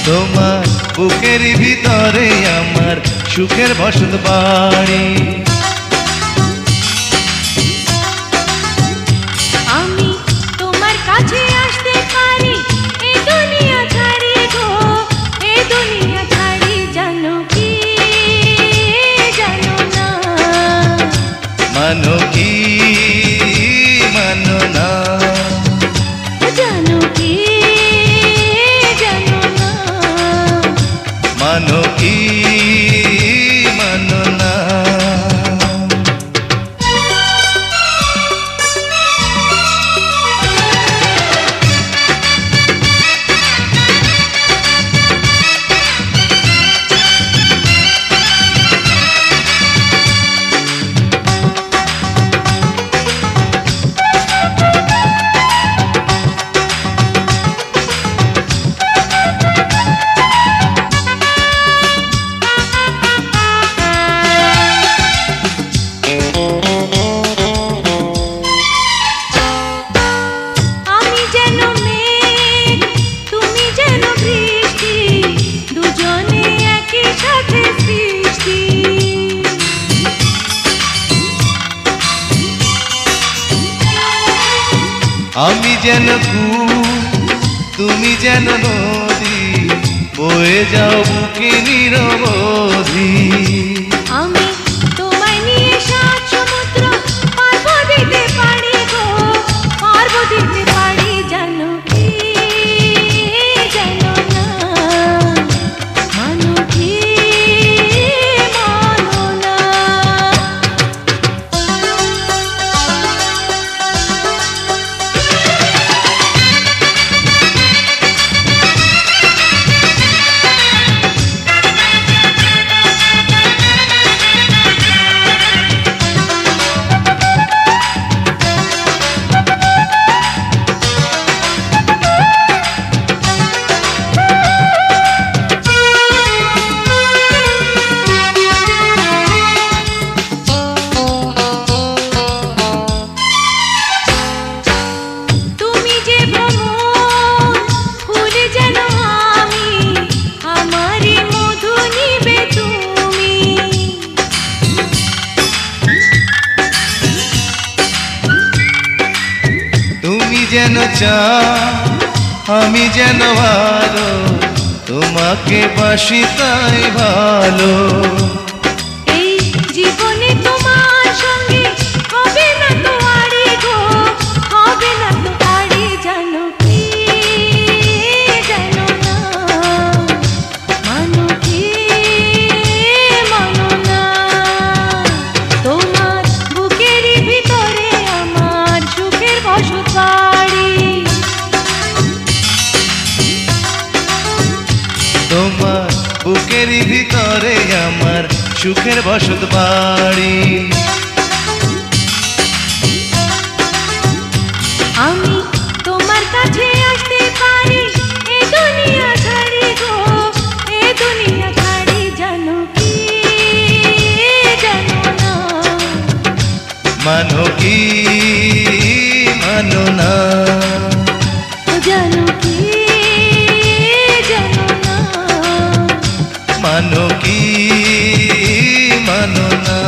তোমার বুকের ভিতরে আমার সুখের বসত বাড়ি। আমি তোমার কাছে আসতে পারি এই দুনিয়া ছাড়ি গো, এই দুনিয়া ছাড়ি, জানো কি জানো না, মানো কি মানো না, জানো কি জানো না, মানো কি মানো না। আমি যেন মেঘ তুমি যেন বৃষ্টি, দুজনে একই সাথে সৃষ্টি। আমি যেন কূপ তুমি যেন নদী, বয়ে যাও বুকে নিরবধি। আমি তোমায় নিয়ে সাত সমুদ্র পার্ব দিতে পারি গো, পার্ব দিতে পারি, জানো কি জানো না, মানো কি মানো না। তুমি যে ভ্রমর ফুল যেন আমি, আমারই মধু নিবে তুমি। তুমি যেন চাও আমি যেন ভালো, তোমাকে বাসি তাই ভালো। এই জীবনে তোমার সঙ্গে হবে না তো আড়ি গো, হবে না তো আড়ি, জানো কি জানো না, মানো কি মানো না। তোমার বুকেরই ভিতরে আমার সুখের বসত বাড়ি। তোমার বুকের ভিতরে আমার সুখের বসত বাড়ি। আমি তোমার কাছে আসতে পারি এই দুনিয়া ছাড়ি গো, এই দুনিয়া ছাড়ি, জানো কি জানো না, মানো কি মানো না, জানো কি জানো না, মানো কি মানো না।